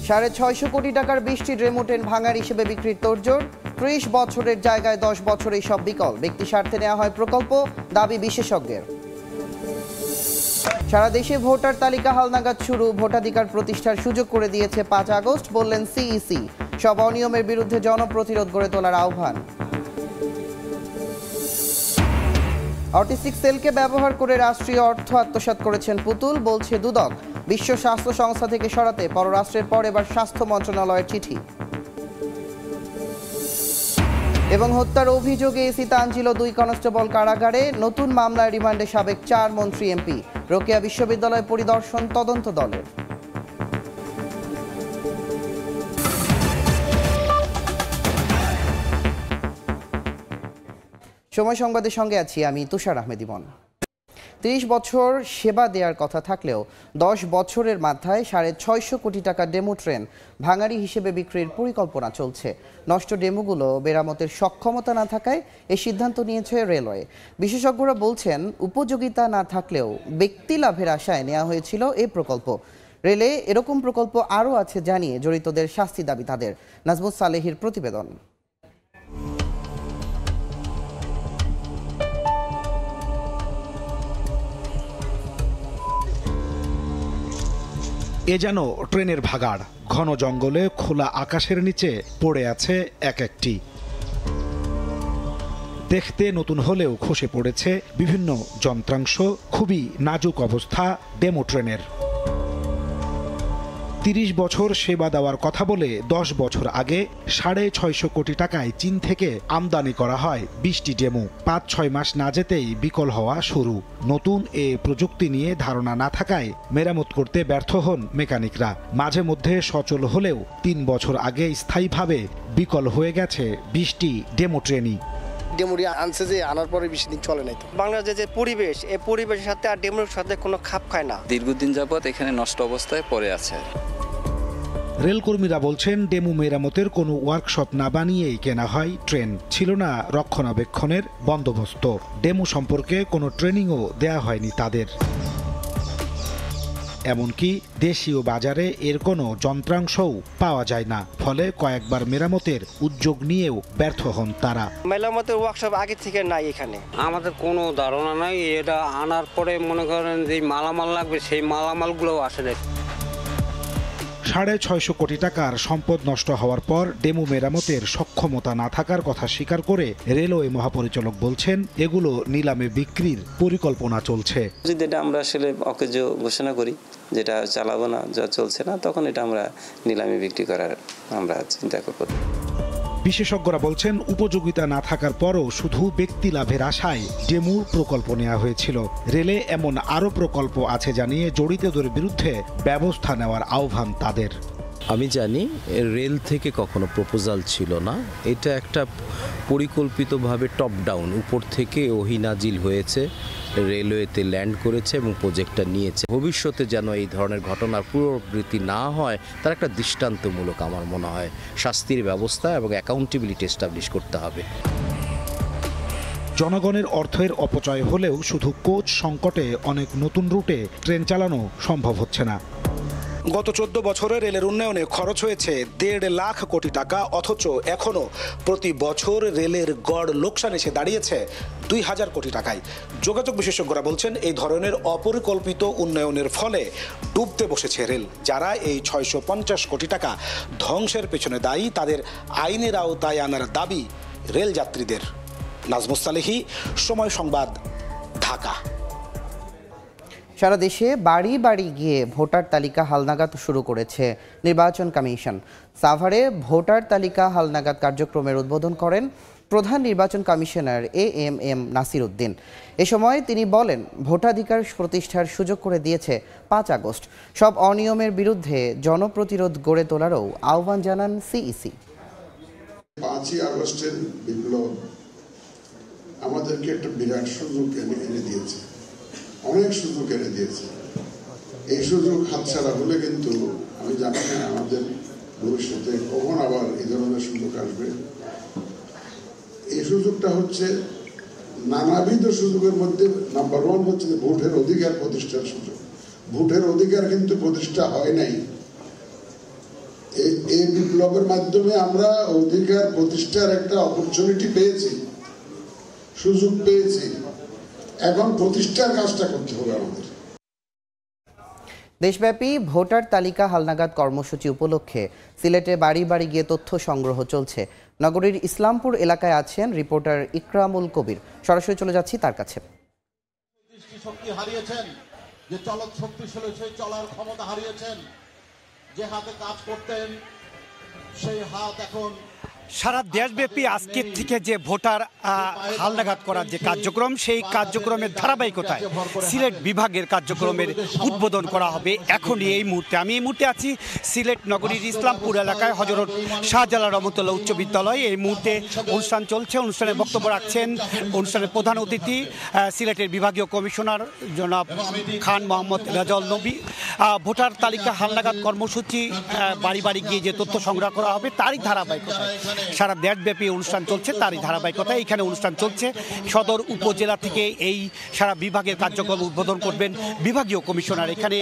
650 কোটি টাকার 20টি demo train ভাঙার হিসেবে বিক্রির তোড়জোড়। 30 বছরের জায়গায় 10 বছরেই সব বিকল। ব্যক্তি স্বার্থে নেওয়া হয় প্রকল্প, দাবি বিশেষজ্ঞের। সারা দেশে ভোটার তালিকা হালনাগাদ শুরু। ভোটাধিকার প্রতিষ্ঠার সুযোগ করে দিয়েছে 5 আগস্ট, বললেন সিইসি। সব অনিয়মের বিরুদ্ধে জনপ্রতিরোধ গড়ে তোলার আহ্বান। অটিস্টিক সেলকে ব্যবহার করে রাষ্ট্রীয় অর্থ আত্মসাৎ করেছেন পুতুল, বলছে দুদক। বিশ্ব স্বাস্থ্য সংস্থা থেকে সরাতে পররাষ্ট্রের পর এবার স্বাস্থ্য মন্ত্রণালয়ের চিঠি। এবং হত্যার অভিযোগে এসি তানজিল 2 কনস্টেবল কারাগারে। নতুন মামলায় রিমান্ডে সাবেক 4 মন্ত্রী এমপি। রোকেয়া বিশ্ববিদ্যালয় পরিদর্শন তদন্ত দলের। সময় সংবাদের সঙ্গে আছি আমি তুষার আহমেদ ইমন। 30 বছর সেবা দেওয়ার কথা থাকলেও 10 বছরের মাথায় 650 কোটি টাকা ডেমো ট্রেন ভাঙারি হিসেবে বিক্রির পরিকল্পনা চলছে। নষ্ট ডেমোগুলো মেরামতের সক্ষমতা না থাকায় এই সিদ্ধান্ত নিয়েছে রেলওয়ে। বিশেষজ্ঞরা বলছেন, উপযোগিতা না থাকলেও ব্যক্তি লাভের আশায় নেওয়া হয়েছিল এই প্রকল্প। রেলে এরকম প্রকল্প আরও আছে জানিয়ে জড়িতদের শাস্তি দাবি তাদের। নাজমুস সালেহির প্রতিবেদন। এ যেন ট্রেনের ভাগাড়। ঘন জঙ্গলে খোলা আকাশের নিচে পড়ে আছে এক একটি। দেখতে নতুন হলেও খসে পড়েছে বিভিন্ন যন্ত্রাংশ। খুবই নাজুক অবস্থা ডেমো ট্রেনের। 30 বছর সেবা দেওয়ার কথা বলে 10 বছর আগে 650 কোটি টাকায় চীন থেকে আমদানি করা হয় 20টি ডেমো। 5-6 মাস না যেতেই বিকল হওয়া শুরু। নতুন এ প্রযুক্তি নিয়ে ধারণা না থাকায় মেরামত করতে ব্যর্থ হন মেকানিকরা। মাঝে মধ্যে সচল হলেও 3 বছর আগে স্থায়ীভাবে বিকল হয়ে গেছে 20টি ডেমো ট্রেনই। ডেমোটি আনছে যে আনার পরে বেশি দিন চলে নাই। তো বাংলাদেশের যে পরিবেশ, এই পরিবেশের সাথে আর ডেমোর সাথে কোনো খাপ খায় না। দীর্ঘদিন যাবৎ এখানে নষ্ট অবস্থায় পড়ে আছে। রেলকর্মীরা বলছেন, ডেমো মেরামতের কোনো ওয়ার্কশপ না বানিয়েই কেনা হয় ট্রেন। ছিল না রক্ষণাবেক্ষণের বন্দোবস্ত। ডেমো সম্পর্কে কোনো ট্রেনিংও দেয়া হয়নি তাদের। এমনকি দেশীয় বাজারে এর কোনো যন্ত্রাংশও পাওয়া যায় না। ফলে কয়েকবার মেরামতের উদ্যোগ নিয়েও ব্যর্থ হন তারা। মেরামতের ওয়ার্কশপ আগে থেকে নাই এখানে। আমাদের কোনো ধারণা নাই। এটা আনার পরে মনে করেন যে মালামাল লাগবে, সেই মালামালগুলোও আসে না। 650 কোটি টাকার সম্পদ নষ্ট হওয়ার পর ডেমো মেরামতের সক্ষমতা না থাকার কথা স্বীকার করে রেলওয়ে মহাপরিচালক বলছেন, এগুলো নিলামে বিক্রির পরিকল্পনা চলছে। যদি এটা আমরা আসলে অকেজো ঘোষণা করি, যেটা চালাবো না, যা চলছে না, তখন এটা আমরা নিলামে বিক্রি করার আমরা চিন্তা করব। বিশেষজ্ঞরা বলছেন, উপযোগিতা না থাকার পরও শুধু ব্যক্তি লাভের আশায় ডেমোর প্রকল্প নেওয়া হয়েছিল। রেলে এমন আরও প্রকল্প আছে জানিয়ে জড়িতদের বিরুদ্ধে ব্যবস্থা নেওয়ার আহ্বান তাদের। আমি জানি রেল থেকে কখনো প্রপোজাল ছিল না। এটা একটা পরিকল্পিতভাবে টপ ডাউন, উপর থেকে ওহিনাজিল হয়েছে, রেলওয়েতে ল্যান্ড করেছে এবং প্রজেক্টটা নিয়েছে। ভবিষ্যতে যেন এই ধরনের ঘটনার পুনরাবৃত্তি না হয় তার একটা দৃষ্টান্তমূলক আমার মনে হয় শাস্তির ব্যবস্থা এবং অ্যাকাউন্টেবিলিটি এস্টাবলিশ করতে হবে। জনগণের অর্থের অপচয় হলেও শুধু কোচ সংকটে অনেক নতুন রুটে ট্রেন চালানো সম্ভব হচ্ছে না। গত 14 বছরে রেলের উন্নয়নে খরচ হয়েছে 1.5 লাখ কোটি টাকা, অথচ এখনো প্রতি বছর রেলের গড় লোকসান এসে দাঁড়িয়েছে 2000 কোটি টাকায়। যোগাযোগ বিশেষজ্ঞরা বলছেন, এই ধরনের অপরিকল্পিত উন্নয়নের ফলে ডুবতে বসেছে রেল। যারা এই 650 কোটি টাকা ধ্বংসের পেছনে দায়ী, তাদের আইনের আওতায় আনার দাবি রেল যাত্রীদের। নাজমুস সালেহি, সময় সংবাদ, ঢাকা। সারা দেশে বাড়ি বাড়ি গিয়ে ভোটার তালিকা হালনাগাদ শুরু করেছে নির্বাচন কমিশন। সাভারে ভোটার তালিকা হালনাগাদ কার্যক্রমের উদ্বোধন করেন প্রধান নির্বাচন কমিশনার এএমএম নাসির উদ্দিন। এ সময় তিনি বলেন, ভোটাধিকার প্রতিষ্ঠার সুযোগ করে দিয়েছে 5 আগস্ট। সব অনিয়মের বিরুদ্ধে জনপ্রতিরোধ গড়ে তোলারও আহ্বান জানান সিইসি। 5ই আগস্টের বিপ্লব আমাদেরকে একটা বিরাট সুযোগ এনে দিয়েছে, অনেক সুযোগ এনে দিয়েছে। এই সুযোগ হাতছাড়া হলে কিন্তু আমি জানি না আমাদের ভবিষ্যতে কখন আবার এই ধরনের সুযোগ আসবে। এই সুযোগটা হচ্ছে নানাবিধ সুযোগের মধ্যে নাম্বার 1 হচ্ছে যে ভোটের অধিকার প্রতিষ্ঠার সুযোগ। ভোটের অধিকার কিন্তু প্রতিষ্ঠা হয় নাই এই বিপ্লবের মাধ্যমে আমরা অধিকার প্রতিষ্ঠার একটা অপরচুনিটি পেয়েছি, সুযোগ পেয়েছি। এখন প্রতিষ্ঠার কাজটা করতে হবে আমাদের। দেশব্যাপী ভোটার তালিকা হালনাগাদ কর্মসূচি উপলক্ষে সিলেটে বাড়ি বাড়ি গিয়ে তথ্য সংগ্রহ চলছে। নগরীর ইসলামপুর এলাকায় আছেন রিপোর্টার ইকরামুল কবির। সরাসরি চলে যাচ্ছি তার কাছে। শক্তি হারিয়েছেন, যে চলৎ শক্তিশালী সেই চলার ক্ষমতা হারিয়েছেন, যে হাতে কাজ করতেন সেই হাত এখন সারা দেশব্যাপী আজকের থেকে যে ভোটার হালনাগাদ করার যে কার্যক্রম, সেই কার্যক্রমের ধারাবাহিকতায় সিলেট বিভাগের কার্যক্রমের উদ্বোধন করা হবে এখনই এই মুহূর্তে। আমি এই মুহূর্তে আছি সিলেট নগরীর ইসলামপুর এলাকায় হযরত শাহজালাল রহমতুল্লাহ উচ্চ বিদ্যালয়। এই মুহূর্তে অনুষ্ঠান চলছে। অনুষ্ঠানে বক্তব্য রাখছেন অনুষ্ঠানের প্রধান অতিথি সিলেটের বিভাগীয় কমিশনার জনাব খান মোহাম্মদ রেজাউল নবী। ভোটার তালিকা হালনাগাদ কর্মসূচি বাড়ি বাড়ি গিয়ে যে তথ্য সংগ্রহ করা হবে তারই ধারাবাহিকতায় সারা দেশব্যাপী অনুষ্ঠান চলছে, তারই ধারাবাহিকতায় এখানে অনুষ্ঠান চলছে। সদর উপজেলা থেকে এই সারা বিভাগের কার্যক্রম উদ্বোধন করবেন বিভাগীয় কমিশনার। এখানে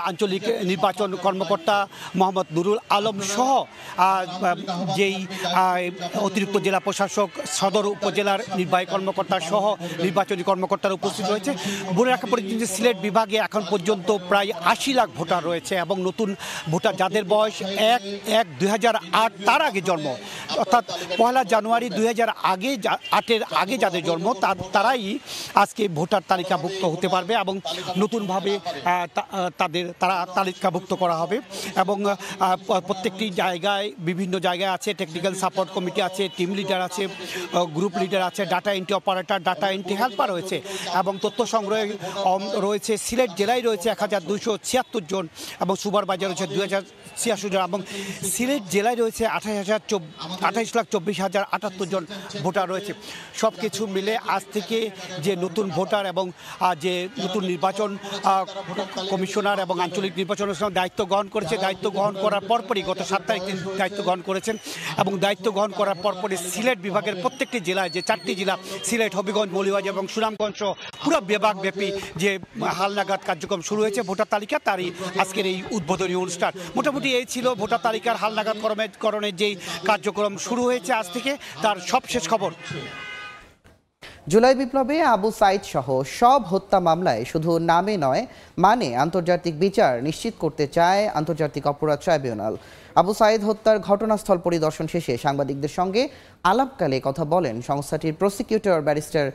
আঞ্চলিক নির্বাচন কর্মকর্তা মোহাম্মদ নুরুল আলম সহ যেই অতিরিক্ত জেলা প্রশাসক, সদর উপজেলার নির্বাহী কর্মকর্তা সহ নির্বাচনী কর্মকর্তারা উপস্থিত রয়েছে। বলে রাখা প্রয়োজন যে সিলেট বিভাগে এখন পর্যন্ত প্রায় 80 লাখ ভোটার রয়েছে এবং নতুন ভোটার যাদের বয়স 1/1/2008 তার আগে জন্ম, অর্থাৎ 1 জানুয়ারি 2008-এর আগে যাদের জন্ম তারাই আজকে ভোটার তালিকাভুক্ত হতে পারবে এবং নতুনভাবে তারা তালিকাভুক্ত করা হবে। এবং প্রত্যেকটি জায়গায় বিভিন্ন জায়গায় আছে টেকনিক্যাল সাপোর্ট কমিটি আছে, টিম লিডার আছে, গ্রুপ লিডার আছে, data entry operator, data entry helper রয়েছে এবং তথ্য সংগ্রহে রয়েছে। সিলেট জেলায় রয়েছে 1276 জন এবং সুপারভাইজার রয়েছে 2086 জন এবং সিলেট জেলায় রয়েছে 28,24,078 জন ভোটার রয়েছে। সব কিছু মিলে আজ থেকে যে নতুন ভোটার এবং যে নতুন নির্বাচন কমিশনার এবং আঞ্চলিক নির্বাচনের সময় দায়িত্ব গ্রহণ করেছে, দায়িত্ব গ্রহণ করার পরপরই গত 7 তারিখ দায়িত্ব গ্রহণ করেছেন এবং দায়িত্ব গ্রহণ করার পরপরই সিলেট বিভাগের প্রত্যেকটি জেলায় যে 4টি জেলা সিলেট, হবিগঞ্জ, মৌলভীবাজার এবং সুনামগঞ্জ সহ পুরো বিভাগব্যাপী যে হালনাগাদ কার্যক্রম শুরু হয়েছে ভোটার তালিকা, তারই আজকের এই উদ্বোধনী অনুষ্ঠান। মোটামুটি এই ছিল ভোটার তালিকার হালনাগাদকরণের যেই কার্যক্রম শুরু হয়েছে আজ থেকে তার সবশেষ খবর। জুলাই বিপ্লবে আবু সাইদ সহ সব হত্যা মামলায় শুধু নামে নয় মানে আন্তর্জাতিক বিচার নিশ্চিত করতে চায় আন্তর্জাতিক অপরাধ ট্রাইব্যুনাল। আবু সাইদ হত্যার ঘটনাস্থল পরিদর্শন শেষে সাংবাদিকদের সঙ্গে আলাপকালে কথা বলেন সংস্থাটির প্রসিকিউটর ব্যারিস্টার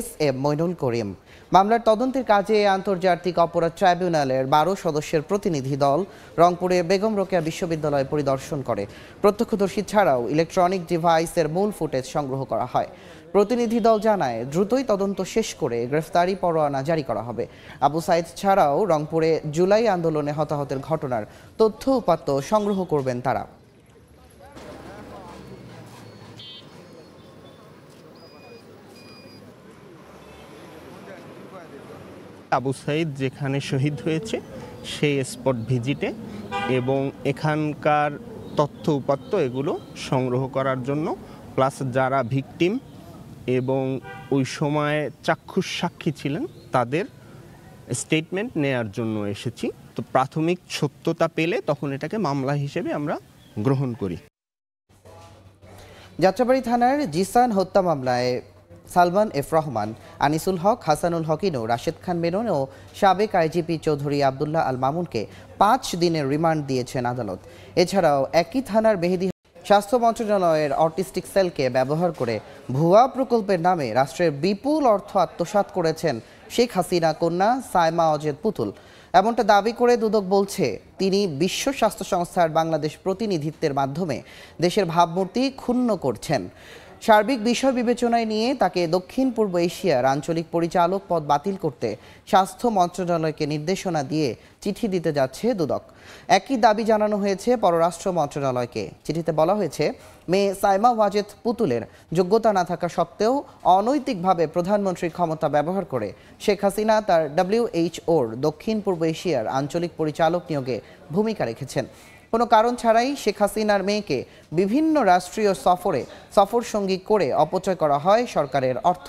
SM মইনুল করিম। মামলার তদন্তের কাজে আন্তর্জাতিক অপরাধ ট্রাইব্যুনালের 12 সদস্যের প্রতিনিধি দল রংপুরে বেগম রোকেয়া বিশ্ববিদ্যালয় পরিদর্শন করে। প্রত্যক্ষদর্শী ছাড়াও ইলেকট্রনিক ডিভাইসের মূল ফুটেজ সংগ্রহ করা হয়। প্রতিনিধি দল জানায় দ্রুতই তদন্ত শেষ করে গ্রেফতারি পরোয়ানা জারি করা হবে। আবু সাইদ ছাড়াও রংপুরে জুলাই আন্দোলনে হতাহতের ঘটনার তথ্য উপাত্ত সংগ্রহ করবেন তারা। আবু সাইদ যেখানে শহীদ হয়েছে সেই স্পট ভিজিটে এবং এখানকার তথ্য উপাত্ত এগুলো সংগ্রহ করার জন্য, প্লাস যারা ভিকটিম এবং ওই সময়ে চাক্ষুষ সাক্ষী ছিলেন তাদের স্টেটমেন্ট নেয়ার জন্য এসেছি। তো প্রাথমিক সত্যতা পেলে তখন এটাকে মামলা হিসেবে আমরা গ্রহণ করি। যাত্রাবাড়ী থানার জিসান হত্যা মামলায় সালমান এফ রহমান, আনিসুল হক, হাসানুল হকিনো, রাশেদ খান মেনন ও সাবেক আইজিপি চৌধুরী আবদুল্লাহ আল মামুনকে 5 দিনের রিমান্ড দিয়েছেন আদালত। এছাড়াও একই থানার মেহেদী স্বাস্থ্য মন্ত্রণালয়ের অটিস্টিক সেলকে ব্যবহার করে ভুয়া প্রকল্পের নামে রাষ্ট্রের বিপুল অর্থ আত্মসাৎ করেছেন শেখ হাসিনা কন্যা সাইমা অজেদ পুতুল। এমনটা দাবি করে দুদক বলছে তিনি বিশ্ব স্বাস্থ্য সংস্থার বাংলাদেশ প্রতিনিধিত্বের মাধ্যমে দেশের ভাবমূর্তি ক্ষুণ্ণ করছেন। সার্বিক বিষয় বিবেচনায় নিয়ে তাকে দক্ষিণ পূর্ব এশিয়ার আঞ্চলিক পরিচালক পদ বাতিল করতে স্বাস্থ্য মন্ত্রণালয়কে নির্দেশনা দিয়ে চিঠি দিতে যাচ্ছে দুদক। একই দাবি জানানো হয়েছে পররাষ্ট্র মন্ত্রণালয়কে। চিঠিতে বলা হয়েছে, মেয়ে সাইমা ওয়াজেদ পুতুলের যোগ্যতা না থাকা সত্ত্বেও অনৈতিকভাবে প্রধানমন্ত্রীর ক্ষমতা ব্যবহার করে শেখ হাসিনা তার WHOর দক্ষিণ পূর্ব এশিয়ার আঞ্চলিক পরিচালক নিয়োগে ভূমিকা রেখেছেন। কোনো কারণ ছাড়াই শেখ হাসিনার মেয়েকে বিভিন্ন রাষ্ট্রীয় সফর সঙ্গী করে অপচয় করা হয় সরকারের অর্থ।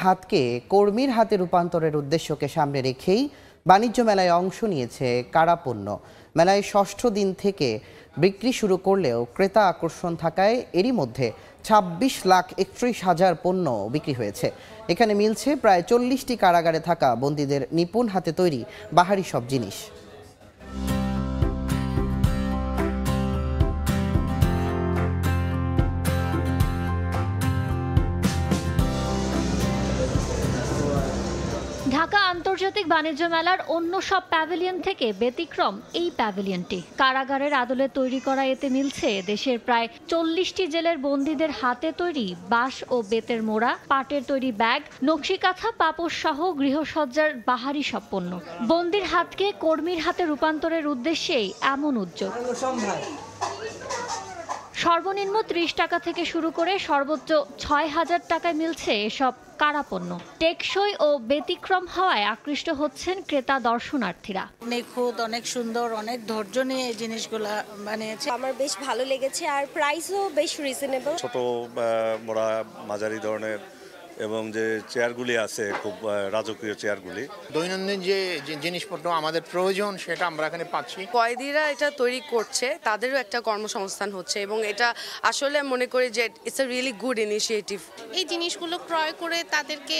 হাতকে কর্মীর হাতে রূপান্তরের উদ্দেশ্যকে সামনে রেখেই বাণিজ্য মেলায় অংশ নিয়েছে কারা পণ্য। মেলায় ষষ্ঠ দিন থেকে বিক্রি শুরু করলেও ক্রেতা আকর্ষণ থাকায় এরই মধ্যে 26,31,000 পণ্য বিক্রি হয়েছে। এখানে মিলছে প্রায় 40টি কারাগারে থাকা বন্দীদের নিপুণ হাতে তৈরি বাহারি সব জিনিস। ঢাকা আন্তর্জাতিক বাণিজ্য মেলার অন্য সব প্যাভিলিয়ন থেকে ব্যতিক্রম এই প্যাভিলিয়নটি। কারাগারের আদলে তৈরি করা এতে মিলছে দেশের প্রায় 40টি জেলের বন্দীদের হাতে তৈরি বাঁশ ও বেতের মোড়া, পাটের তৈরি ব্যাগ, নকশিকাঁথা, পাপোশ সহ গৃহসজ্জার বাহারি সব পণ্য। বন্দির হাতকে কর্মীর হাতে রূপান্তরের উদ্দেশ্যেই এমন উদ্যোগ। সর্বনিম্ন 30 টাকা থেকে শুরু করে সর্বোচ্চ 6,000 টাকায় মিলছে এসব কারাপণ্য। টেকসই ও ব্যতিক্রম হওয়ায় আকৃষ্ট হচ্ছেন ক্রেতা দর্শনার্থীরা। নিখুঁত, অনেক সুন্দর, অনেক ধৈর্য নিয়ে এই জিনিসগুলো বানিয়েছে। আমার বেশ ভালো লেগেছে আর প্রাইসও বেশ রিজনেবল। ছোট বড় মাঝারি ধরনের এবং যে চেয়ারগুলি আছে খুব রাজকীয় চেয়ারগুলি। দৈনন্দিন যে জিনিসপত্র আমাদের প্রয়োজন সেটা আমরা এখানে পাচ্ছি। কয়েদিরা এটা তৈরি করছে, তাদেরও একটা কর্মসংস্থান হচ্ছে এবং এটা আসলে মনে করি যে it's a really good initiative. এই জিনিসগুলো ক্রয় করে তাদেরকে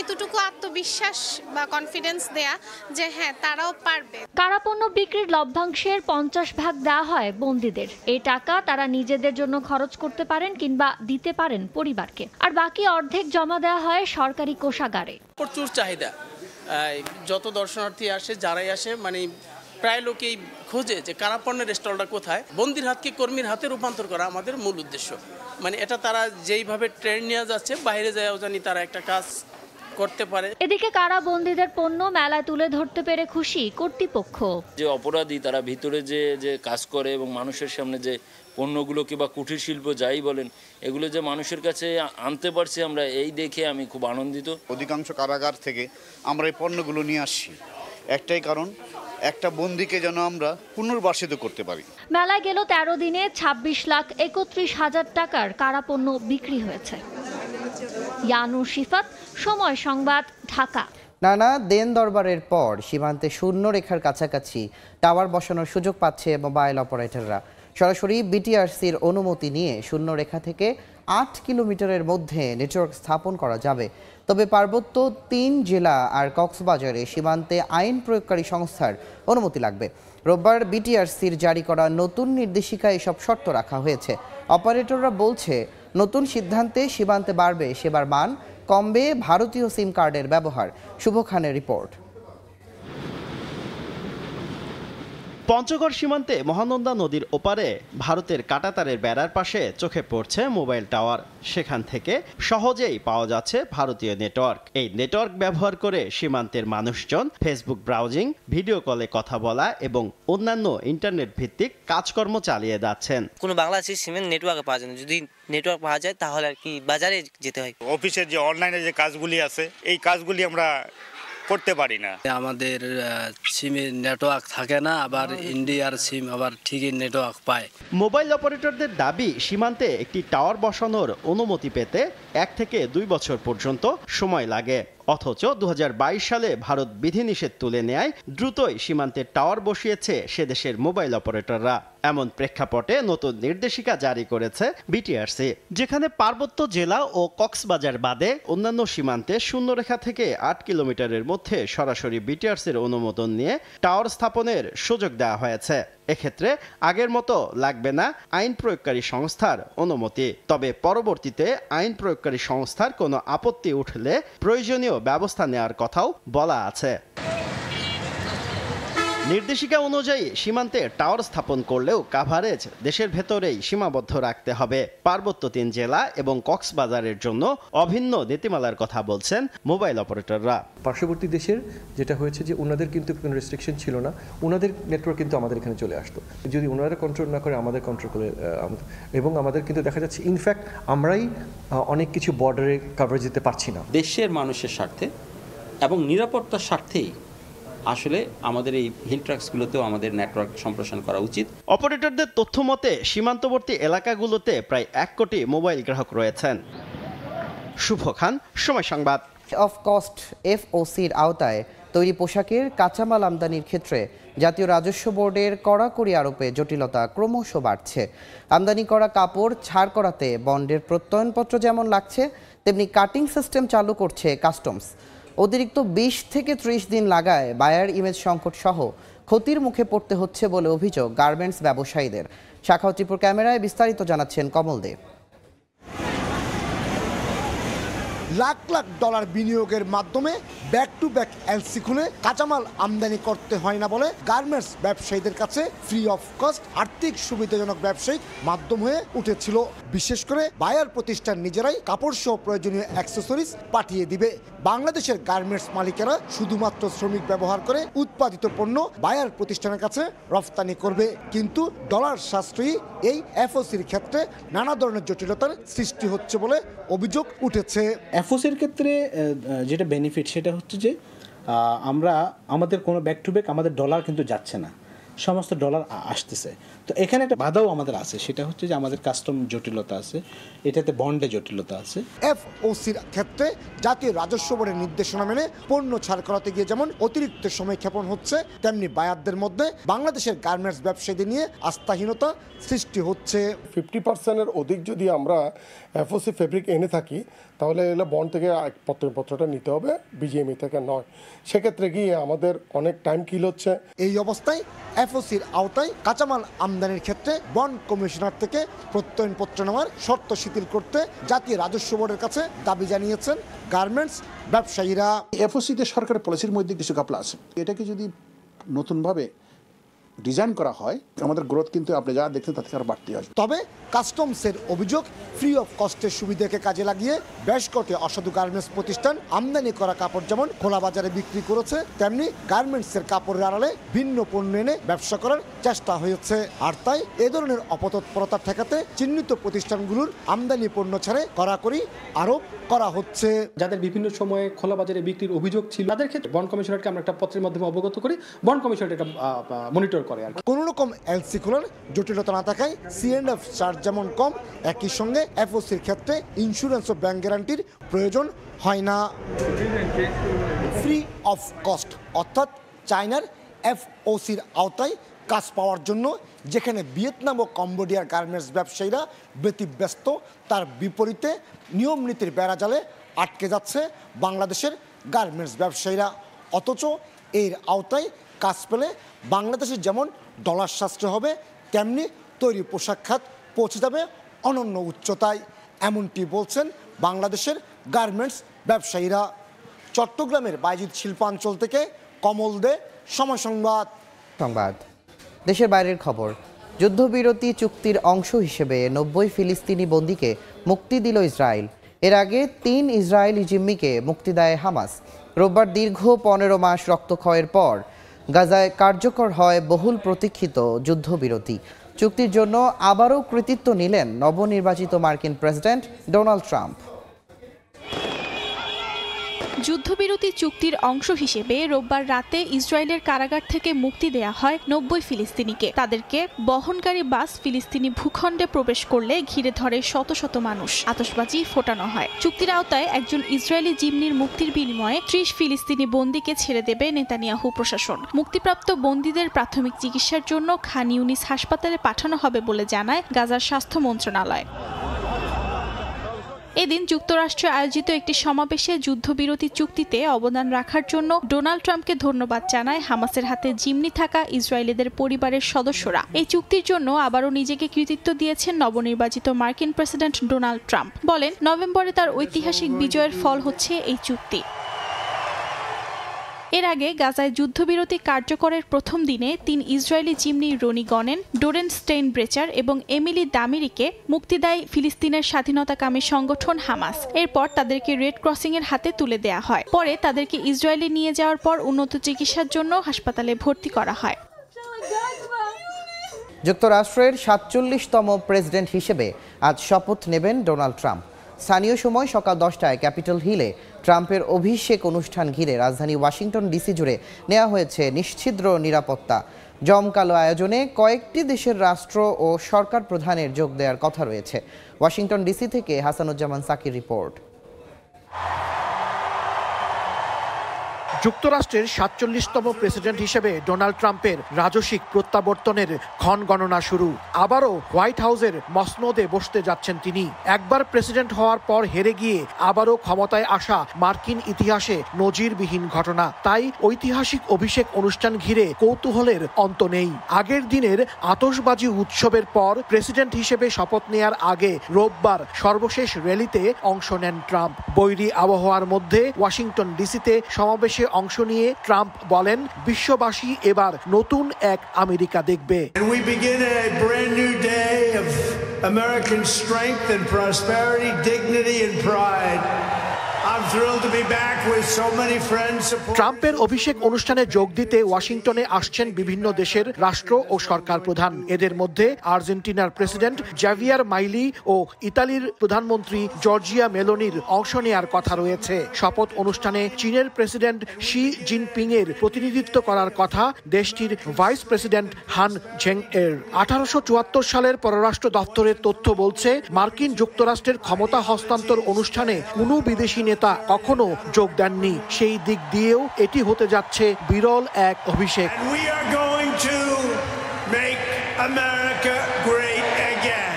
এতটুকু আত্মবিশ্বাস বা কনফিডেন্স দেয়া যে হ্যাঁ তারাও পারবে। কারাপণ্য বিক্রির লভ্যাংশের 50 ভাগ দেওয়া হয় বন্দীদের। এই টাকা তারা নিজেদের জন্য খরচ করতে পারেন কিংবা দিতে পারেন পরিবারকে, আর বাকি অর্ধেক জমা দেওয়া হয় সরকারি কোষাগারে। প্রচুর চাহিদা, যত দর্শনার্থী আসে, যারাই আসে, মানে প্রায় লোকেই খোঁজে যে কারাপণ্যের স্টলটা কোথায়। বন্দির হাতকে কর্মীর হাতে রূপান্তর করা আমাদের মূল উদ্দেশ্য। মানে এটা তারা যেইভাবে ট্রেন্ড নিয়ে যাচ্ছে, বাইরে যাওয়াও জানি তারা একটা কাজ করতে পারে। এদিকে কারা বন্দীদের পণ্য মেলায় তুলে ধরতে পেরে খুশি কর্তৃপক্ষ। যে অপরাধী তারা ভিতরে যে কাজ করে এবং মানুষের সামনে যে পণ্যগুলোকে বা কুটির শিল্প যাই বলেন, এগুলো যে মানুষের কাছে আনতে পারছি আমরা, এই দেখে আমি খুব আনন্দিত। অধিকাংশ কারাগার থেকে আমরা এই পণ্যগুলো নিয়ে আসছি, একটাই কারণ, একটা বন্দীকে যেন আমরা পুনর্বাসিত করতে পারি। মেলায় গেল 13 দিনে 26,31,000 টাকার কারাপণ্য বিক্রি হয়েছে। ইয়ানুর শিফাত, সময় সংবাদ, ঢাকা। নানা দেন দরবারের পর সীমান্তে শূন্য রেখার কাছাকাছি টাওয়ার বসানোর সুযোগ পাচ্ছে মোবাইল অপারেটররা। সরাসরি বিটিআরসির অনুমতি নিয়ে শূন্য রেখা থেকে 8 কিলোমিটারের মধ্যে নেটওয়ার্ক স্থাপন করা যাবে। তবে পার্বত্য 3 জেলা আর কক্সবাজারে সীমান্তে আইন প্রয়োগকারী সংস্থার অনুমতি লাগবে। রোববার বিটিআরসির জারি করা নতুন নির্দেশিকায় এসব শর্ত রাখা হয়েছে। অপারেটররা বলছে, নতুন সিদ্ধান্তে সীমান্তে বাড়বে সেবার মান, কমবে ভারতীয় সিম কার্ডের ব্যবহার। শুভ খানের রিপোর্ট। পঞ্চগড় সীমান্তে মহানন্দা নদীর ওপারে ভারতের কাঁটাতারের বেড়ার পাশে চোখে পড়ছে মোবাইল টাওয়ার। সেখান থেকে সহজেই পাওয়া যাচ্ছে ভারতীয় নেটওয়ার্ক। এই নেটওয়ার্ক ব্যবহার করে সীমান্তের মানুষজন ফেসবুক ব্রাউজিং, ভিডিও কলে কথা বলা এবং অন্যান্য ইন্টারনেট ভিত্তিক কাজকর্ম চালিয়ে যাচ্ছেন। কোনো বাংলাদেশি সিমের নেটওয়ার্ক পাওয়া যায় না, যদি নেটওয়ার্ক পাওয়া যায় তাহলে আর কি বাজারে যেতে হয়। অফিসের যে অনলাইনে যে কাজগুলি আছে, এই কাজগুলি আমরা করতে পারি না। আমাদের সিমে নেটওয়ার্ক থাকে না, আবার ইন্ডিয়ার সিম আবার ঠিকই নেটওয়ার্ক পায়। মোবাইল অপারেটরদের দাবি, সীমান্তে একটি টাওয়ার বসানোর অনুমতি পেতে 1 থেকে 2 বছর পর্যন্ত সময় লাগে। অথচ 2022 সালে ভারত বিধিনিষেধ তুলে নেয় দ্রুতই সীমান্তে টাওয়ার বসিয়েছে সে দেশের মোবাইল অপারেটররা। এমন প্রেক্ষাপটে নতুন নির্দেশিকা জারি করেছে বিটিআরসি, যেখানে পার্বত্য জেলা ও কক্সবাজার বাদে অন্যান্য সীমান্তে শূন্যরেখা থেকে 8 কিলোমিটারের মধ্যে সরাসরি বিটিআরসির অনুমোদন নিয়ে টাওয়ার স্থাপনের সুযোগ দেওয়া হয়েছে। এক্ষেত্রে আগের মতো লাগবে না আইন প্রয়োগকারী সংস্থার অনুমতি। তবে পরবর্তীতে আইন প্রয়োগকারী সংস্থার কোনো আপত্তি উঠলে প্রয়োজনীয় ব্যবস্থা নেওয়ার কথাও বলা আছে। নির্দেশিকা অনুযায়ী সীমান্তে টাওয়ার স্থাপন করলেও কাভারেজ দেশের ভেতরেই সীমাবদ্ধ রাখতে হবে। পার্বত্য 3 জেলা এবং কক্সবাজারের জন্য অভিন্ন নীতিমালার কথা বলছেন মোবাইল অপারেটররা। পার্শ্ববর্তী দেশের যেটা হয়েছে যে ওনাদের কিন্তু কোনো রেস্ট্রিকশন ছিল না, ওনাদের নেটওয়ার্ক কিন্তু আমাদের এখানে চলে আসতো। যদি ওনারা কন্ট্রোল না করে আমাদের কন্ট্রোল করে, এবং আমাদের কিন্তু দেখা যাচ্ছে ইনফ্যাক্ট আমরাই অনেক কিছু বর্ডারে কভারেজ দিতে পারছি না। দেশের মানুষের স্বার্থে এবং নিরাপত্তার স্বার্থেই আসলে আমাদের এই হিল ট্র্যাকসগুলোতেও আমাদের নেটওয়ার্ক সম্প্রসারণ করা উচিত। অপারেটরদের তথ্য মতে সীমান্তবর্তী এলাকাগুলোতে প্রায় 1 কোটি মোবাইল গ্রাহক রয়েছেন। শুভ খান, সময় সংবাদ। অফ কস্ট FOCর আওতায় তৈরি পোশাকের কাঁচামাল আমদানির ক্ষেত্রে জাতীয় রাজস্ব বোর্ডের কড়াকড়ি আরোপে জটিলতা ক্রমশ বাড়ছে। আমদানি করা কাপড় ছাড় করাতে বন্ডের প্রত্যয়নপত্র যেমন লাগছে, তেমনি কাটিং সিস্টেম চালু করছে কাস্টমস। অতিরিক্ত 20 থেকে 30 দিন লাগায় বায়ার ইমেজ সংকট সহ ক্ষতির মুখে পড়তে হচ্ছে বলে অভিযোগ গার্মেন্টস ব্যবসায়ীদের। শাখাউতিপুর ক্যামেরায় বিস্তারিত জানাচ্ছেন কমল দে। লাখ লাখ ডলার বিনিয়োগের মাধ্যমে ব্যাক টু ব্যাক এলসি খুলে কাঁচামাল আমদানি করতে হয় না বলে গার্মেন্টস ব্যবসায়ীদের কাছে ফ্রি অফ কস্ট আর্থিক সুবিধাজনক ব্যবসায়িক মাধ্যম হয়ে উঠেছিল। বিশেষ করে বায়ার প্রতিষ্ঠান নিজেরাই কাপড় সহ প্রয়োজনীয় অ্যাক্সেসরিজ পাঠিয়ে দিবে। বাংলাদেশের গার্মেন্টস মালিকেরা শুধুমাত্র শ্রমিক ব্যবহার করে উৎপাদিত পণ্য বায়ার প্রতিষ্ঠানের কাছে রফতানি করবে। কিন্তু ডলার সাশ্রয়ী এই এফওসির ক্ষেত্রে নানা ধরনের জটিলতার সৃষ্টি হচ্ছে বলে অভিযোগ উঠেছে। এফওসির ক্ষেত্রে যেটা বেনিফিট সেটা হচ্ছে যে আমাদের কোনো ব্যাক টু ব্যাক আমাদের ডলার কিন্তু যাচ্ছে না, সমস্ত ডলার আসতেছে। তো এখানে একটা বাধাও আমাদের আছে, সেটা হচ্ছে যে আমাদের কাস্টম জটিলতা আছে, এটাতে বন্ডে জটিলতা আছে। এফওসির ক্ষেত্রে জাতীয় রাজস্ব বোর্ডের নির্দেশনা মেনে পণ্য ছাড় করাতে গিয়ে যেমন অতিরিক্ত সময় ক্ষেপণ হচ্ছে, তেমনি বায়ারদের মধ্যে বাংলাদেশের গার্মেন্টস ব্যবসায়ীদের নিয়ে আস্থাহীনতা সৃষ্টি হচ্ছে। 50%-এর অধিক যদি আমরা এফওসি ফেব্রিক এনে থাকি তাহলে এগুলো বন্ড থেকে প্রত্যয়নপত্রটা নিতে হবে, বিজিএমই থেকে নয়। সেক্ষেত্রে গিয়ে আমাদের অনেক টাইম কিল হচ্ছে। এই অবস্থায় এফওসির আওতায় কাঁচামাল আমদানির ক্ষেত্রে বন্ড কমিশনার থেকে প্রত্যয়নপত্র নেওয়ার শর্ত শিথিল করতে জাতীয় রাজস্ব বোর্ডের কাছে দাবি জানিয়েছেন গার্মেন্টস ব্যবসায়ীরা। এফওসিতে সরকারের পলিসির মধ্যে কিছু ঘাপলা আছে, এটাকে যদি নতুনভাবে ডিজাইন করা হয় আমাদের গ্রোথ কিন্তু আপনি যা দেখছেন তার থেকে আরো বাড়তি আসবে। তবে কাস্টমসের অভিযোগ ফ্রি অফ কস্টের সুবিধাকে কাজে লাগিয়ে বেশ কটি অসাধু গার্মেন্টস প্রতিষ্ঠান আমদানি করা কাপড় যেমন খোলা বাজারে বিক্রি করেছে, তেমনি গার্মেন্টসের কাপড়ের আড়ালে ভিন্ন পণ্য এনে ব্যবসা করার চেষ্টা হয়েছে। আর তাই এ ধরনের অপতৎপরতা ঠেকাতে চিহ্নিত প্রতিষ্ঠানগুলোর আমদানি পণ্য ছাড়ে কড়াকড়ি আরোপ করা হচ্ছে। যাদের বিভিন্ন সময়ে খোলা বাজারে বিক্রির অভিযোগ ছিল তাদের ক্ষেত্রে বন্ড কমিশনারকে আমরা একটা পত্রের মাধ্যমে অবগত করি, বন্ড কমিশনার এটা মনিটর করে। কোন রকম এলসি খোলার জটিলতা না থাকায় সিএনএফ চার্জ যেমন কম, একই সঙ্গে এফওসির ক্ষেত্রে ইন্স্যুরেন্স ও ব্যাংক গ্যারান্টির প্রয়োজন হয় না। ফ্রি অফ কস্ট অর্থাৎ চায়নার এফওসির আওতায় কাজ পাওয়ার জন্য যেখানে ভিয়েতনাম ও কম্বোডিয়ার গার্মেন্টস ব্যবসায়ীরা ব্যতিব্যস্ত, তার বিপরীতে নিয়ম নীতির বেড়াজালে আটকে যাচ্ছে বাংলাদেশের গার্মেন্টস ব্যবসায়ীরা। অথচ এর আওতায় কাজ পেলে বাংলাদেশের যেমন ডলার সাশ্রয় হবে, তেমনি তৈরি পোশাক খাত পৌঁছে যাবে অনন্য উচ্চতায়, এমনটি বলছেন বাংলাদেশের গার্মেন্টস ব্যবসায়ীরা। চট্টগ্রামের বাইজিদ শিল্পাঞ্চল থেকে কমল দে, সময় সংবাদ। দেশের বাইরের খবর। যুদ্ধবিরতি চুক্তির অংশ হিসেবে 90 ফিলিস্তিনি বন্দীকে মুক্তি দিল ইসরায়েল। এর আগে 3 ইসরায়েলি জিম্মিকে মুক্তি দেয় হামাস। রোববার দীর্ঘ 15 মাস রক্তক্ষয়ের পর গাজায় কার্যকর হয় বহুল প্রতীক্ষিত যুদ্ধবিরতি। চুক্তির জন্য আবারও কৃতিত্ব নিলেন নবনির্বাচিত মার্কিন প্রেসিডেন্ট ডোনাল্ড ট্রাম্প। যুদ্ধবিরতি চুক্তির অংশ হিসেবে রোববার রাতে ইসরায়েলের কারাগার থেকে মুক্তি দেয়া হয় 90 ফিলিস্তিনিকে। তাদেরকে বহনকারী বাস ফিলিস্তিনি ভূখণ্ডে প্রবেশ করলে ঘিরে ধরে শত শত মানুষ, আতশবাজি ফোটানো হয়। চুক্তির আওতায় একজন ইসরায়েলি জিম্মির মুক্তির বিনিময়ে 30 ফিলিস্তিনি বন্দীকে ছেড়ে দেবে নেতানিয়াহু প্রশাসন। মুক্তিপ্রাপ্ত বন্দীদের প্রাথমিক চিকিৎসার জন্য খান ইউনিস হাসপাতালে পাঠানো হবে বলে জানায় গাজার স্বাস্থ্য মন্ত্রণালয়। এদিন যুক্তরাষ্ট্রে আয়োজিত একটি সমাবেশে যুদ্ধবিরতি চুক্তিতে অবদান রাখার জন্য ডোনাল্ড ট্রাম্পকে ধন্যবাদ জানায় হামাসের হাতে জিম্মি থাকা ইসরায়েলিদের পরিবারের সদস্যরা। এই চুক্তির জন্য আবারও নিজেকে কৃতিত্ব দিয়েছেন নবনির্বাচিত মার্কিন প্রেসিডেন্ট ডোনাল্ড ট্রাম্প। বলেন, নভেম্বরে তার ঐতিহাসিক বিজয়ের ফল হচ্ছে এই চুক্তি। এর আগে গাজায় যুদ্ধবিরতি কার্যকরের প্রথম দিনে 3 ইসরায়েলি জিম্মি রনি গনেন, ডোরেন স্টেইনব্রেচার এবং এমিলি দামিরিকে মুক্তি দেয় ফিলিস্তিনের স্বাধীনতাকামী সংগঠন হামাস। এরপর তাদেরকে রেড ক্রসিংয়ের হাতে তুলে দেয়া হয়। পরে তাদেরকে ইসরায়েলে নিয়ে যাওয়ার পর উন্নত চিকিৎসার জন্য হাসপাতালে ভর্তি করা হয়। যুক্তরাষ্ট্রের 47তম প্রেসিডেন্ট হিসেবে আজ শপথ নেবেন ডোনাল্ড ট্রাম্প। স্থানীয় সময় সকাল 10টায় ক্যাপিটল হিলে ট্রাম্পের অভিষেক অনুষ্ঠান ঘিরে রাজধানী ওয়াশিংটন ডিসি জুড়ে নেওয়া হয়েছে নিশ্ছিদ্র নিরাপত্তা। জমকালো আয়োজনে কয়েকটি দেশের রাষ্ট্র ও সরকার প্রধানের যোগ দেওয়ার কথা রয়েছে। ওয়াশিংটন ডিসি থেকে হাসানুজ্জামান সাকির রিপোর্ট। যুক্তরাষ্ট্রের ৪৭তম প্রেসিডেন্ট হিসেবে ডোনাল্ড ট্রাম্পের রাজস্বিক প্রত্যাবর্তনের ক্ষণ গণনা শুরু। আবারও হোয়াইট হাউসের মসনদে বসতে যাচ্ছেন তিনি। একবার প্রেসিডেন্ট হওয়ার পর হেরে গিয়ে আবারও ক্ষমতায় আসা মার্কিন ইতিহাসে নজিরবিহীন ঘটনা। তাই ঐতিহাসিক অভিষেক অনুষ্ঠান ঘিরে কৌতূহলের অন্ত নেই। আগের দিনের আতশবাজি উৎসবের পর প্রেসিডেন্ট হিসেবে শপথ নেয়ার আগে রোববার সর্বশেষ র্যালিতে অংশ নেন ট্রাম্প। বৈরী আবহাওয়ার মধ্যে ওয়াশিংটন ডিসিতে সমাবেশে অংশ নিয়ে ট্রাম্প বলেন, বিশ্ববাসী এবার নতুন এক আমেরিকা দেখবে। We begin a brand new day of American strength and prosperity, dignity and pride. I'm thrilled to be back with so many friends. ট্রাম্পের অভিষেক অনুষ্ঠানে যোগ দিতে ওয়াশিংটনে আসছেন বিভিন্ন দেশের রাষ্ট্র ও সরকার প্রধান। এদের মধ্যে আর্জেন্টিনার প্রেসিডেন্ট জাভিয়ার মাইলি ও ইতালির প্রধানমন্ত্রী জর্জিয়া মেলোনির অংশ নেওয়ার কথা রয়েছে। শপথ অনুষ্ঠানে চীনের প্রেসিডেন্ট শি জিনপিং এর প্রতিনিধিত্ব করার কথা দেশটির ভাইস প্রেসিডেন্ট হান ঝেং এর। 1874 সালের পররাষ্ট্র দপ্তরের তথ্য বলছে, মার্কিন যুক্তরাষ্ট্রের ক্ষমতা হস্তান্তর অনুষ্ঠানে কোনো বিদেশি নেতা কখনো যোগ দেননি। সেই দিক দিয়েও এটি হতে যাচ্ছে বিরল এক অভিষেক। We are going to make America great again.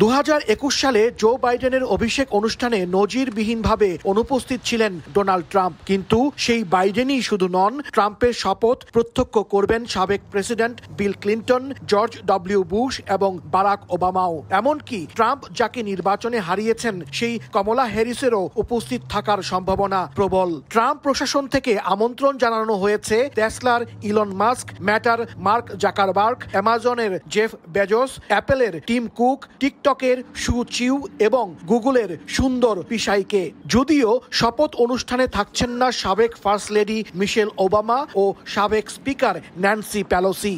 2021 সালে জো বাইডেনের অভিষেক অনুষ্ঠানে নজিরবিহীনভাবে অনুপস্থিত ছিলেন ডোনাল্ড ট্রাম্প। কিন্তু সেই বাইডেনই শুধু নন, ট্রাম্পের শপথ প্রত্যক্ষ করবেন সাবেক president Bill Clinton, George W Bush এবং বারাক ওবামাও। এমনকি ট্রাম্প যাকে নির্বাচনে হারিয়েছেন সেই কমলা হ্যারিসেরও উপস্থিত থাকার সম্ভাবনা প্রবল। ট্রাম্প প্রশাসন থেকে আমন্ত্রণ জানানো হয়েছে টেসলার ইলন মাস্ক, ম্যাটার মার্ক জাকারবার্গ, অ্যামাজনের জেফ বেজোস, অ্যাপেলের টিম কুক, টিকটকের সু চিউ এবং গুগলের সুন্দর পিচাইকে। যদিও শপথ অনুষ্ঠানে থাকছেন না সাবেক ফার্স্ট লেডি মিশেল ওবামা ও সাবেক স্পিকার ন্যান্সি পেলোসি।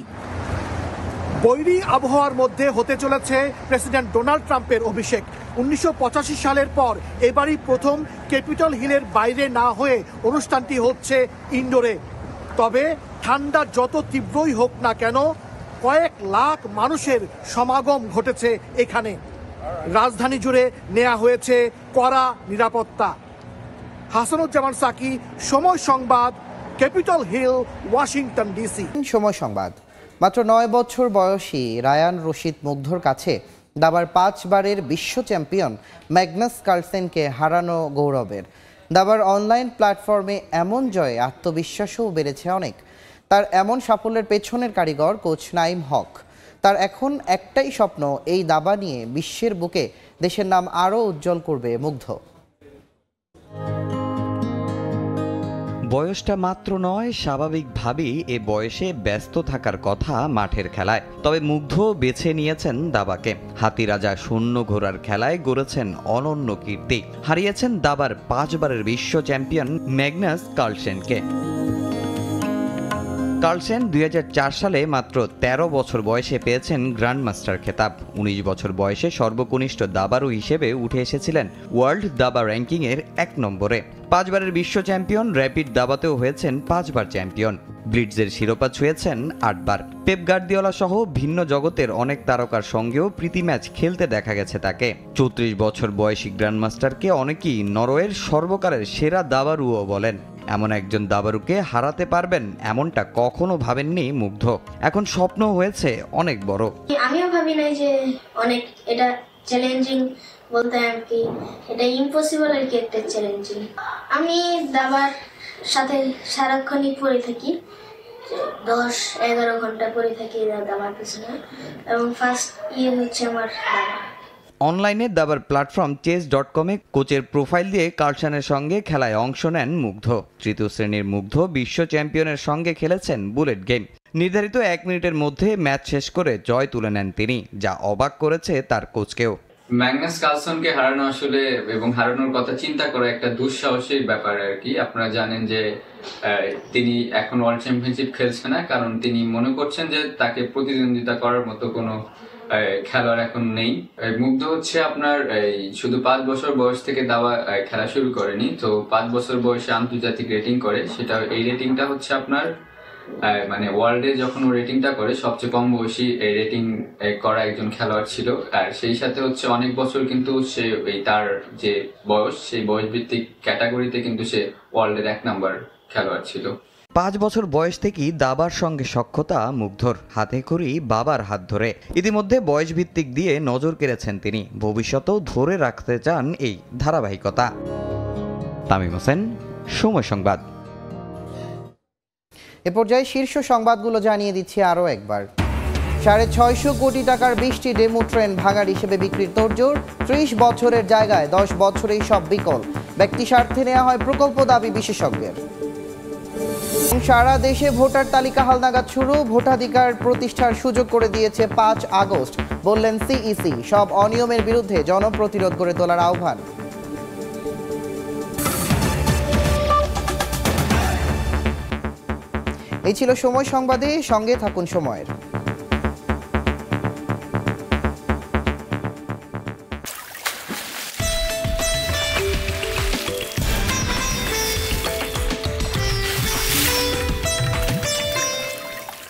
বৈরী আবহাওয়ার মধ্যে হতে চলেছে প্রেসিডেন্ট ডোনাল্ড ট্রাম্পের অভিষেক। 1985 সালের পর এবারই প্রথম ক্যাপিটল হিলের বাইরে না হয়ে অনুষ্ঠানটি হচ্ছে ইনডোরে। তবে ঠান্ডা যত তীব্রই হোক না কেন, কয়েক লাখ মানুষের সমাগম ঘটেছে এখানে। রাজধানী জুড়ে নেওয়া হয়েছে কড়া নিরাপত্তা। হাসানুজ্জামান সাকি, সময় সংবাদ, ক্যাপিটল হিল, ওয়াশিংটন ডিসি। সময় সংবাদ। মাত্র 9 বছর বয়সী রায়ান রশিদ মুগ্ধর কাছে দাবার 5 বারের বিশ্ব চ্যাম্পিয়ন ম্যাগনাস কার্লসেনকে হারানো গৌরবের। দাবার অনলাইন প্ল্যাটফর্মে এমন জয়ে আত্মবিশ্বাসও বেড়েছে অনেক। তার এমন সাফল্যের পেছনের কারিগর কোচ নাইম হক। তার এখন একটাই স্বপ্ন, এই দাবা নিয়ে বিশ্বের বুকে দেশের নাম আরও উজ্জ্বল করবে মুগ্ধ। বয়সটা মাত্র নয়, স্বাভাবিকভাবেই এ বয়সে ব্যস্ত থাকার কথা মাঠের খেলায়। তবে মুগ্ধ বেছে নিয়েছেন দাবাকে। হাতি রাজা শূন্য ঘোড়ার খেলায় গড়েছেন অনন্য কীর্তি। হারিয়েছেন দাবার 5 বারের বিশ্ব চ্যাম্পিয়ন ম্যাগনাস কার্লসেনকে। কার্লসেন 2004 সালে মাত্র 13 বছর বয়সে পেয়েছেন গ্র্যান্ডমাস্টার খেতাব। 19 বছর বয়সে সর্বকনিষ্ঠ দাবাড়ু হিসেবে উঠে এসেছিলেন ওয়ার্ল্ড দাবা র্যাঙ্কিংয়ের 1 নম্বরে। 5 বারের বিশ্ব চ্যাম্পিয়ন, র্যাপিড দাবাতেও হয়েছেন 5 বার চ্যাম্পিয়ন। ব্লিটজের শিরোপা ছুঁয়েছেন 8 বার। পেপ গার্দিওলা সহ ভিন্ন জগতের অনেক তারকার সঙ্গেও প্রীতি ম্যাচ খেলতে দেখা গেছে তাকে। 34 বছর বয়সী গ্র্যান্ডমাস্টারকে অনেকেই নরওয়ের সর্বকালের সেরা দাবাড়ুও বলেন। এমন একজন দাবাড়ুকে হারাতে পারবেন এমনটা কখনো ভাবেননি মুগ্ধ। এখন স্বপ্ন হয়েছে অনেক বড়। আমিও ভাবি নাই যে অনেক এটা চ্যালেঞ্জিং বলতে আর কি, এটা ইম্পসিবল আর কি, একটা চ্যালেঞ্জিং। আমি দাবার সাথে সারাক্ষণই পড়ে থাকি, 10-11 ঘন্টা পড়ে থাকি দাবার পিছনে, এবং ফার্স্ট হচ্ছে আমার দাবা। অনলাইনে দাবার প্ল্যাটফর্ম chess.com-এ কোচের প্রোফাইল দিয়ে কার্লসেনের সঙ্গে খেলায় অংশ নেন মুগ্ধ। তৃতীয় শ্রেণীর মুগ্ধ বিশ্ব চ্যাম্পিয়নের সঙ্গে খেলেছেন বুলেট গেম। নির্ধারিত 1 মিনিটের মধ্যে ম্যাচ শেষ করে জয় তুলে নেন তিনি, যা অবাক করেছে তার কোচকেও। ম্যাগনাস কার্লসেনকে হারানো আসলে এবং হারানোর কথা চিন্তা করা একটা দুঃসাহসিক ব্যাপার আর কি। আপনারা জানেন যে তিনি এখন ওয়ার্ল্ড চ্যাম্পিয়নশিপ খেলছে না, কারণ তিনি মনে করছেন যে তাকে প্রতিদ্বন্দ্বিতা করার মতো কোনো খেলোয়াড় এখন নেই। মুগ্ধ হচ্ছে আপনার শুধু 5 বছর বয়স থেকে দাবা খেলা শুরু করেনি, তো 5 বছর বয়সে আন্তর্জাতিক রেটিং করে, সেটা এই রেটিংটা হচ্ছে আপনার মানে ওয়ার্ল্ডে যখন ও রেটিংটা করে সবচেয়ে কম বয়সী রেটিং করা একজন খেলোয়াড় ছিল। আর সেই সাথে হচ্ছে অনেক বছর কিন্তু সে তার যে বয়স, সেই বয়স ভিত্তিক ক্যাটাগরিতে কিন্তু সে ওয়ার্ল্ডের 1 নাম্বার খেলোয়াড় ছিল। 5 বছর বয়স থেকেই দাবার সঙ্গে সখ্যতা মুগ্ধর, হাতে খড়ি বাবার হাত ধরে। ইতিমধ্যে বয়স ভিত্তিক দিয়ে নজর কেড়েছেন তিনি, ভবিষ্যতেও ধরে রাখতে চান এই ধারাবাহিকতা। তামিম হোসেন, সময় সংবাদ। এ পর্যায়ে শীর্ষ সংবাদগুলো জানিয়ে দিচ্ছি আরও একবার। 650 কোটি টাকার 20টি ডেমো ট্রেন ভাঙার হিসেবে বিক্রির তোড়জোড়। 30 বছরের জায়গায় 10 বছরেই সব বিকল। ব্যক্তি স্বার্থে নেওয়া হয় প্রকল্প, দাবি বিশেষজ্ঞের। সারা দেশে ভোটার তালিকা হালনাগাদ শুরু। ভোটাধিকার প্রতিষ্ঠার সুযোগ করে দিয়েছে 5 আগস্ট, বললেন সিইসি। সব অনিয়মের বিরুদ্ধে জনপ্রতিরোধ গড়ে তোলার আহ্বান। এই ছিল সময় সংবাদে, সঙ্গে থাকুন সময়ের।